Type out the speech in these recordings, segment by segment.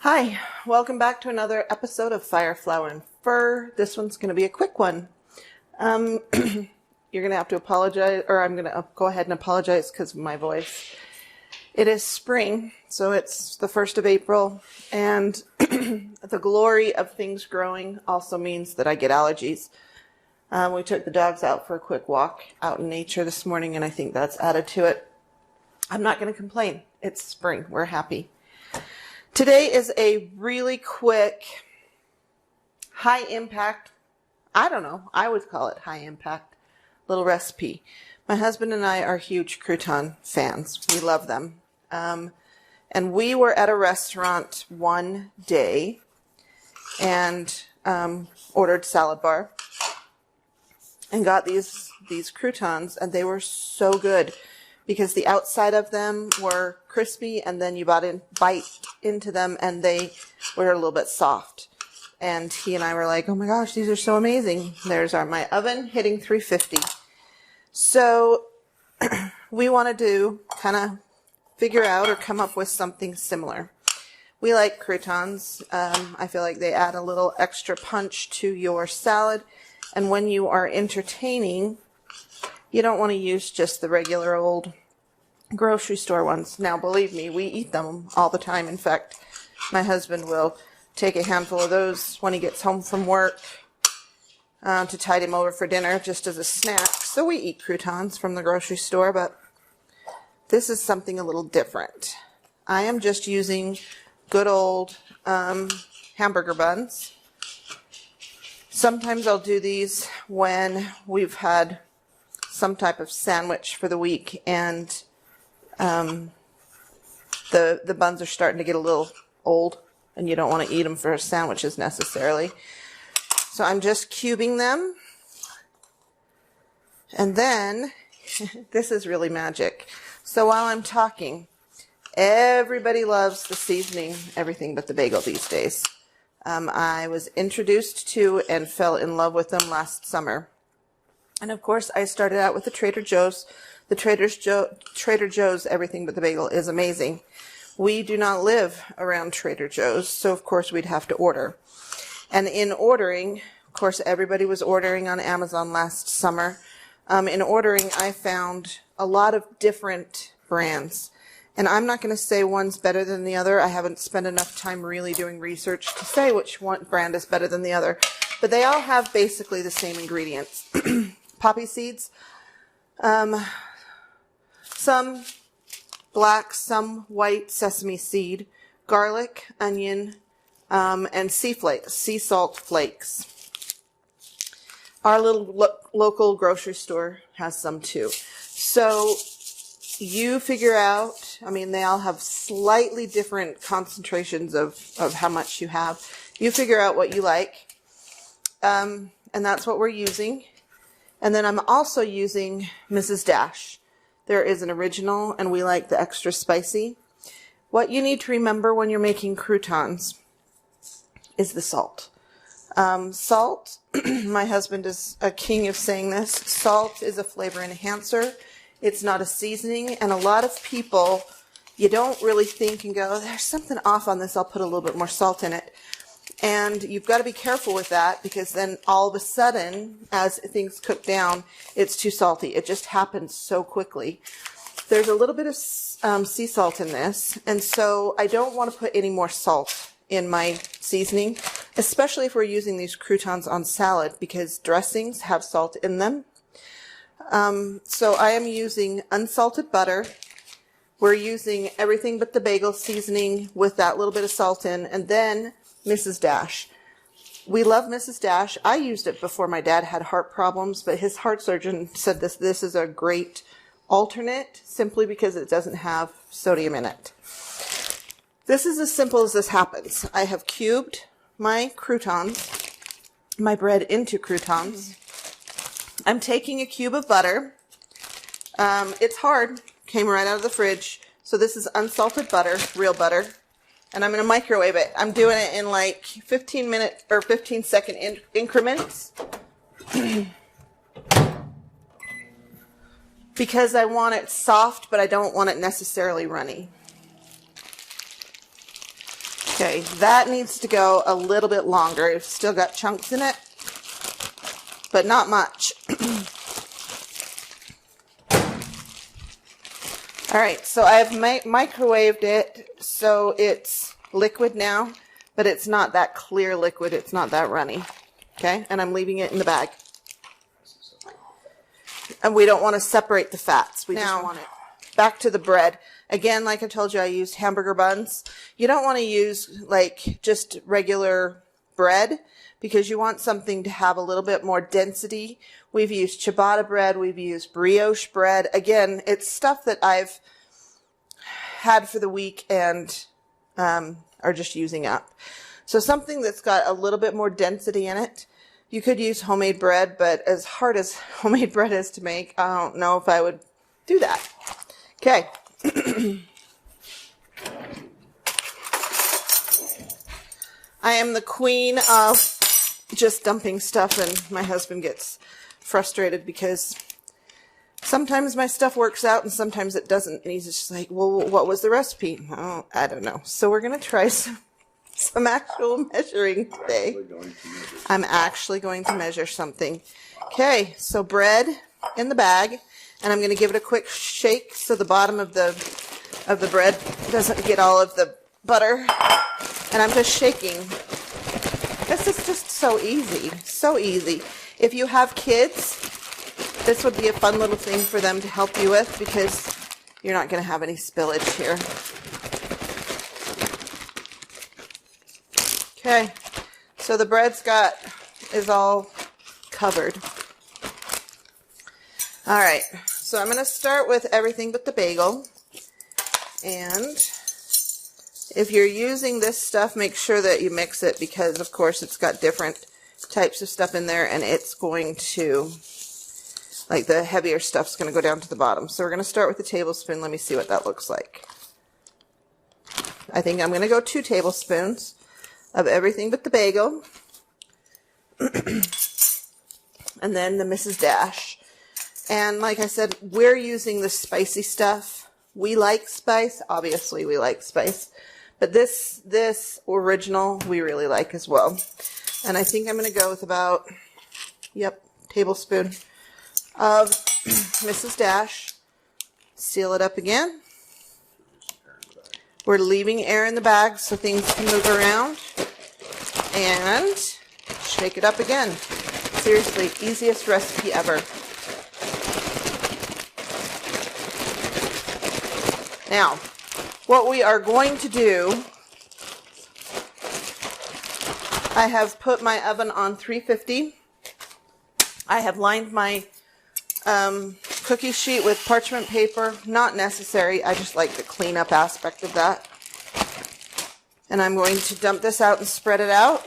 Hi, welcome back to another episode of Fire, Flower, and Fur. This one's going to be a quick one. You're going to have to apologize, or I'm going to go ahead and apologize because of my voice. It is spring, so it's the 1st of April, and the glory of things growing also means that I get allergies. We took the dogs out for a quick walk out in nature this morning, and I think that's added to it. I'm not going to complain. It's spring. We're happy. Today is a really quick, high impact, I would call it high impact, little recipe. My husband and I are huge crouton fans. We love them. And we were at a restaurant one day and ordered salad bar and got these croutons, and they were so good because the outside of them were crispy, and then you bite into them and they were a little bit soft. And he and I were like, oh my gosh, these are so amazing. There's my oven hitting 350. So we wanted to kind of figure out or come up with something similar. We like croutons. I feel like they add a little extra punch to your salad. And when you are entertaining, you don't want to use just the regular old grocery store ones. Now, believe me, we eat them all the time. In fact, my husband will take a handful of those when he gets home from work to tide him over for dinner just as a snack. So we eat croutons from the grocery store, but this is something a little different. I am just using good old hamburger buns. Sometimes I'll do these when we've had some type of sandwich for the week and the buns are starting to get a little old and you don't want to eat them for sandwiches necessarily. So I'm just cubing them. And then, this is really magic. So while I'm talking, everybody loves the seasoning, everything but the bagel these days. I was introduced to and fell in love with them last summer. And of course, I started out with the Trader Joe's. The Trader Joe's everything but the bagel is amazing. We do not live around Trader Joe's, so of course we'd have to order. And in ordering, of course everybody was ordering on Amazon last summer. In ordering, I found a lot of different brands. And I'm not going to say one's better than the other. I haven't spent enough time really doing research to say which one brand is better than the other. But they all have basically the same ingredients. Poppy seeds, some black, some white sesame seed, garlic, onion, and sea salt flakes. Our little local grocery store has some too. So you figure out, they all have slightly different concentrations of how much you have. You figure out what you like, and that's what we're using. And then I'm also using Mrs. Dash. There is an original, and we like the extra spicy. What you need to remember when you're making croutons is the salt. Salt, my husband is a king of saying this, salt is a flavor enhancer. It's not a seasoning, and a lot of people, you don't really think and go, there's something off on this, I'll put a little bit more salt in it. And you've got to be careful with that, because then all of a sudden, as things cook down, it's too salty. It just happens so quickly. There's a little bit of sea salt in this, and so I don't want to put any more salt in my seasoning, especially if we're using these croutons on salad, because dressings have salt in them. So I am using unsalted butter. We're using everything but the bagel seasoning with that little bit of salt in, and then Mrs. Dash. We love Mrs. Dash. I used it before my dad had heart problems, but his heart surgeon said this is a great alternate simply because it doesn't have sodium in it. This is as simple as this happens. I have cubed my croutons, my bread into croutons. I'm taking a cube of butter. It's hard, came right out of the fridge. So this is unsalted butter, real butter. And I'm going to microwave it. I'm doing it in like 15-minute or 15-second increments because I want it soft, but I don't want it necessarily runny. Okay, that needs to go a little bit longer. It's still got chunks in it, but not much. All right, so I've microwaved it, so it's liquid now, but it's not that clear liquid. It's not that runny. Okay, and I'm leaving it in the bag. And we don't want to separate the fats. We just want it. Back to the bread. Again, like I told you, I used hamburger buns. You don't want to use like just regular bread because you want something to have a little bit more density. We've used ciabatta bread. We've used brioche bread. Again, it's stuff that I've had for the week and are just using up. So something that's got a little bit more density in it. You could use homemade bread, but as hard as homemade bread is to make, I don't know if I would do that. Okay. I am the queen of just dumping stuff, and my husband gets frustrated because sometimes my stuff works out and sometimes it doesn't. And he's just like, well, what was the recipe? Oh, I don't know. So we're going to try some actual measuring today. I'm actually going to measure something. Okay, so bread in the bag, and I'm going to give it a quick shake so the bottom of the bread doesn't get all of the butter. And I'm just shaking. This is just so easy, so easy. If you have kids, this would be a fun little thing for them to help you with because you're not going to have any spillage here. Okay, so the bread's is all covered. All right, so I'm going to start with everything but the bagel. And if you're using this stuff, make sure that you mix it because, of course, it's got different types of stuff in there, and it's going to, like the heavier stuff's going to go down to the bottom. So we're going to start with a tablespoon. Let me see what that looks like. I think I'm going to go 2 tablespoons of everything but the bagel. And then the Mrs. Dash. And like I said, we're using the spicy stuff. We like spice. Obviously, we like spice. But this original, we really like as well. And I think I'm going to go with about, tablespoon of Mrs. Dash. Seal it up again. We're leaving air in the bag so things can move around. And shake it up again. Seriously, easiest recipe ever. Now, what we are going to do, I have put my oven on 350. I have lined my cookie sheet with parchment paper. Not necessary. I just like the cleanup aspect of that. And I'm going to dump this out and spread it out.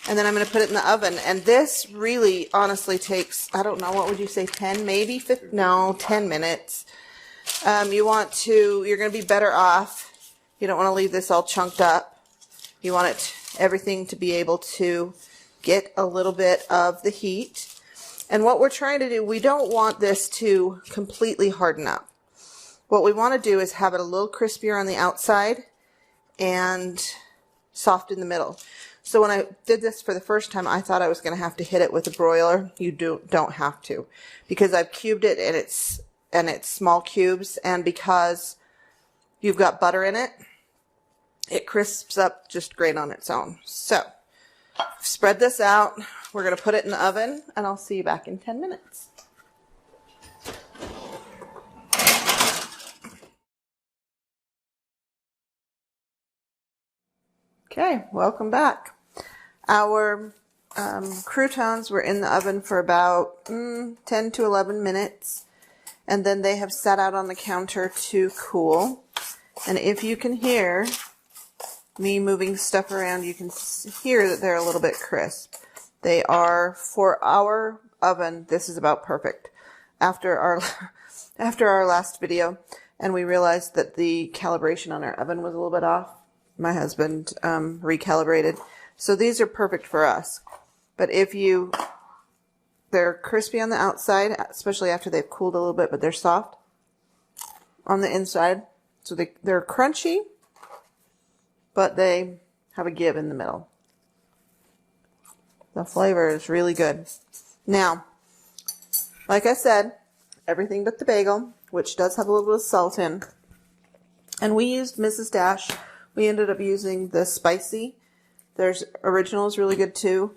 And then I'm going to put it in the oven. And this really, honestly, takes, I don't know, what would you say, 10, maybe 15? No, 10 minutes. You're going to be better off. You don't want to leave this all chunked up. You want everything to be able to get a little bit of the heat. And what we're trying to do, we don't want this to completely harden up. What we want to do is have it a little crispier on the outside and soft in the middle. So when I did this for the first time, I thought I was going to have to hit it with a broiler. You don't have to, because I've cubed it and it's small cubes, and because you've got butter in it, it crisps up just great on its own. So spread this out. We're going to put it in the oven, and I'll see you back in 10 minutes. Okay, welcome back. Our croutons were in the oven for about 10 to 11 minutes, and then they have sat out on the counter to cool. And if you can hear me moving stuff around, you can hear that they're a little bit crisp. They are, for our oven, this is about perfect. After our last video, and we realized that the calibration on our oven was a little bit off, my husband recalibrated. So these are perfect for us. But they're crispy on the outside, especially after they've cooled a little bit, but they're soft on the inside. So they're crunchy, but they have a give in the middle. The flavor is really good. Now, like I said, everything but the bagel, which does have a little bit of salt in. And we used Mrs. Dash. We ended up using the spicy. There's original is really good too.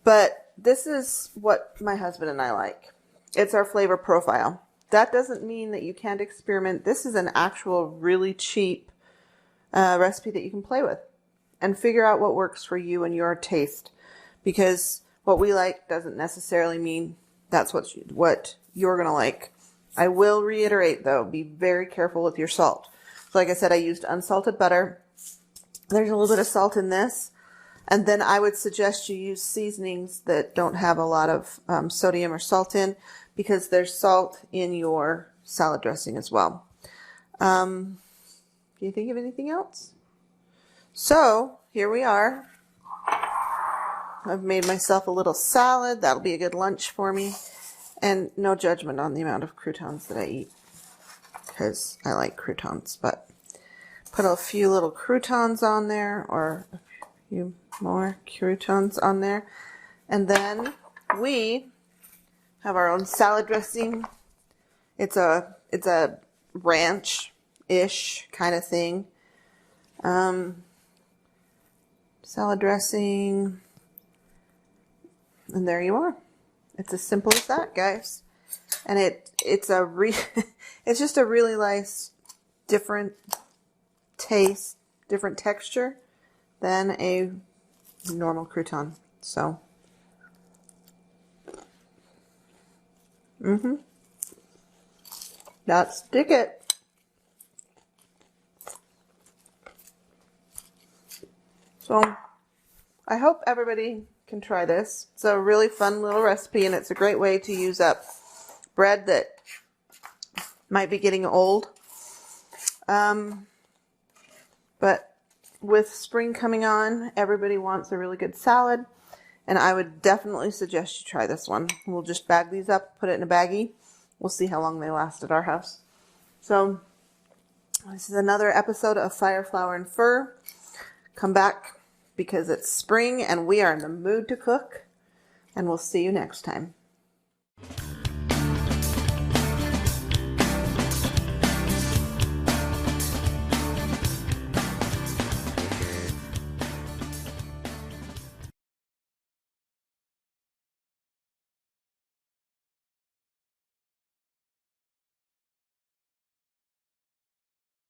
But this is what my husband and I like. It's our flavor profile. That doesn't mean that you can't experiment. This is an actual really cheap recipe that you can play with and figure out what works for you and your taste. Because what we like doesn't necessarily mean that's what you're going to like. I will reiterate though, be very careful with your salt. So like I said, I used unsalted butter. There's a little bit of salt in this. And then I would suggest you use seasonings that don't have a lot of sodium or salt in, because there's salt in your salad dressing as well. Can you think of anything else? So here we are. I've made myself a little salad. That'll be a good lunch for me. And no judgment on the amount of croutons that I eat, because I like croutons. But put a few little croutons on there, or a few more croutons on there. And then we have our own salad dressing. It's a ranch-ish kind of thing. Salad dressing. And there you are. It's as simple as that, guys. And it's just a really nice, different taste, different texture than a normal crouton. So, that's stick it. So, I hope everybody can try this. It's a really fun little recipe, and it's a great way to use up bread that might be getting old. But with spring coming on, everybody wants a really good salad, and I would definitely suggest you try this one. We'll just bag these up, put it in a baggie. We'll see how long they last at our house. So, this is another episode of Fire, Flour, and Fur. Come back, because it's spring and we are in the mood to cook, and we'll see you next time.